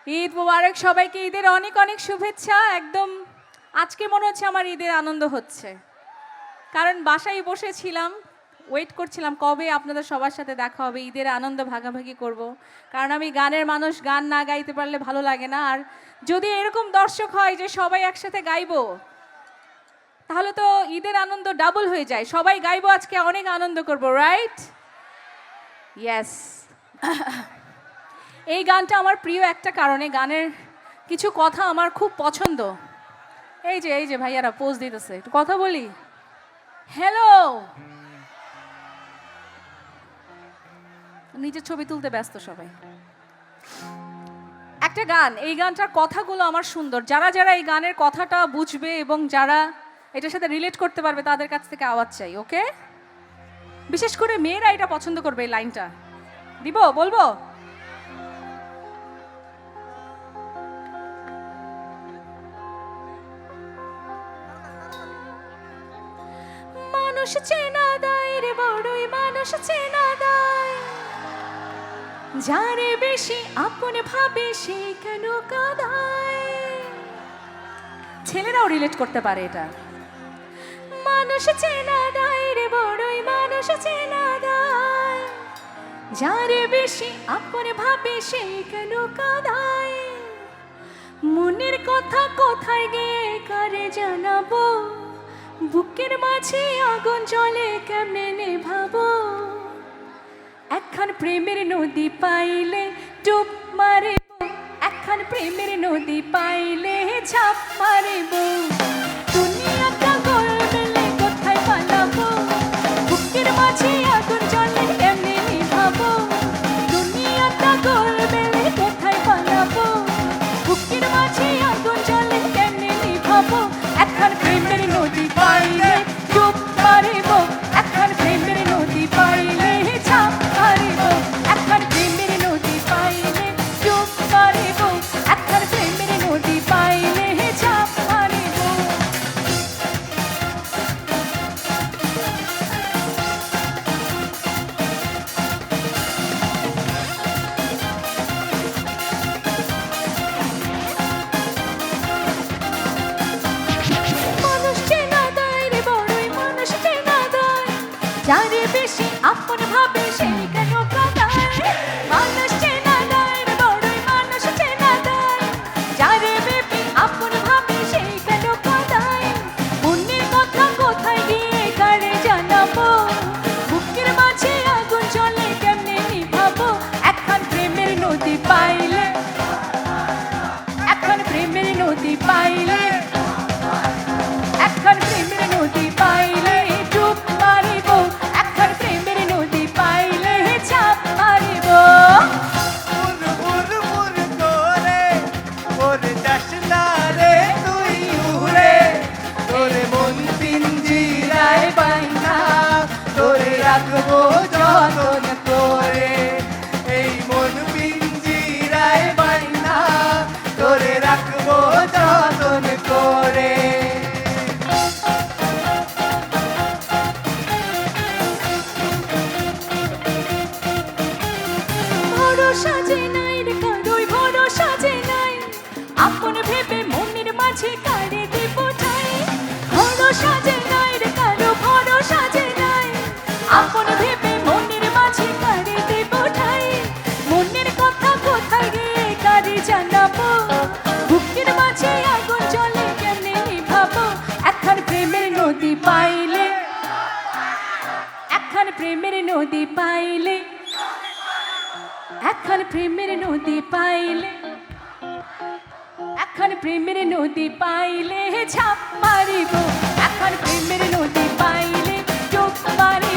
ঈদ মুবারক সবাইকে, ঈদের অনেক অনেক শুভেচ্ছা। একদম আজকে মনে হচ্ছে আমার ঈদের আনন্দ হচ্ছে, কারণ বাসায় বসেছিলাম, ওয়েট করছিলাম কবে আপনাদের সবার সাথে দেখা হবে, ঈদের আনন্দ ভাগাভাগি করব। কারণ আমি গানের মানুষ, গান না গাইতে পারলে ভালো লাগে না। আর যদি এরকম দর্শক হয় যে সবাই একসাথে গাইবো, তাহলে তো ঈদের আনন্দ ডাবল হয়ে যায়। সবাই গাইবো আজকে, অনেক আনন্দ করব, রাইট? ইয়েস। এই গানটা আমার প্রিয় একটা কারণে, গানের কিছু কথা আমার খুব পছন্দ। এই যে ভাইয়ারা পোজ দিতেছে, একটু কথা বলি। হ্যালো, নিজের ছবি তুলতে ব্যস্ত সবাই। একটা গান, এই গানটার কথাগুলো আমার সুন্দর। যারা যারা এই গানের কথাটা বুঝবে এবং যারা এটার সাথে রিলেট করতে পারবে তাদের কাছ থেকে আওয়াজ চাই, ওকে? বিশেষ করে মেয়েরা এটা পছন্দ করবে। এই লাইনটা দিব, বলবো? মানুষ চেনা দায় রে, বড়ই মানুষ চেনা দায়, যারে বেশি আপন ভাবে সে কেন কাঁদায়। ছেলেরাও রিলেট করতে পারে এটা। মানুষ চেনা দায় রে, বড়ই মানুষ চেনা দায়, যারে বেশি আপন ভাবে সে কেন কাঁদায়। মনের কথা কোথায় গিয়ে কারে জানাবো, বুকের মাঝে আগুন জ্বলে কেমনে নেভাবো। একখান প্রেমের নদী পাইলে ডুব মারিব, একখান প্রেমের নদী পাইলে ঝাঁপ মারিব। দুনিয়াটা গোলমেলে কোথায় পালাবো, বুকের মাঝে আগুন জ্বলে কেমনে নেভাবো। দুনিয়াটা গোলমেলে কোথায় পালাবো, বুকের মাঝে আগুন জ্বলে কেমনে নেভাবো। একখান প্রেমের নদী পাইলে ডুব মারিব, একখান প্রেমের নদী পাইলে ঝাঁপ মারিব। একখান প্রেমের নদী পাইলে ডুব মারিব, একখান প্রেমের নদী পাইলে ঝাঁপ মারিব। মানুষ চেনা দায় রে, বড়ই মানুষ চেনা দায়, যারে বেশি আপন ভাবে সে কেন কাঁদায়। মানুষ চেনা দায় রে, বড়ই মানুষ চেনা দায়, যারে বেশি আপন ভাবে সে কেন কাঁদায়। মনের কথা কোথায় গিয়ে কারে জানাবো, বুকের মাঝে আগুন জ্বলে কেমনে নিভাবো। একখান প্রেমের নদী পাইলে, একখান প্রেমের নদী পাইলে, একখান প্রেমের নদী পাইলে ডুব মারিব, একখান প্রেমের নদী পাইলে ঝাঁপ মারিব। রাখবো যতন করে, এই মন পিঞ্জিরায় বাইনা তোরে রাখবো যতন করে। ভরসা যে নাই রে কারোই, ভরসা যে নাই, আপন ভেবে মনের মাঝে কারে দেব ঠাই। ভরসা যে নাই রে কারো, ভরসা যে নাই, আপন ভেবে মনের মাঝে কারে দেব ঠাই। মনের কথা কোথায় গিয়ে কারে জানাবো, বুকের মাঝে আগুন জ্বলে কেমনে নিভাবো। একখান প্রেমের নদী পাইলে, একখান প্রেমের নদী পাইলে, একখান প্রেমের নদী পাইলে, একখান প্রেমের নদী পাইলে ঝাঁপ মারিব, একখান প্রেমের নদী পাইলে ডুব মারিব।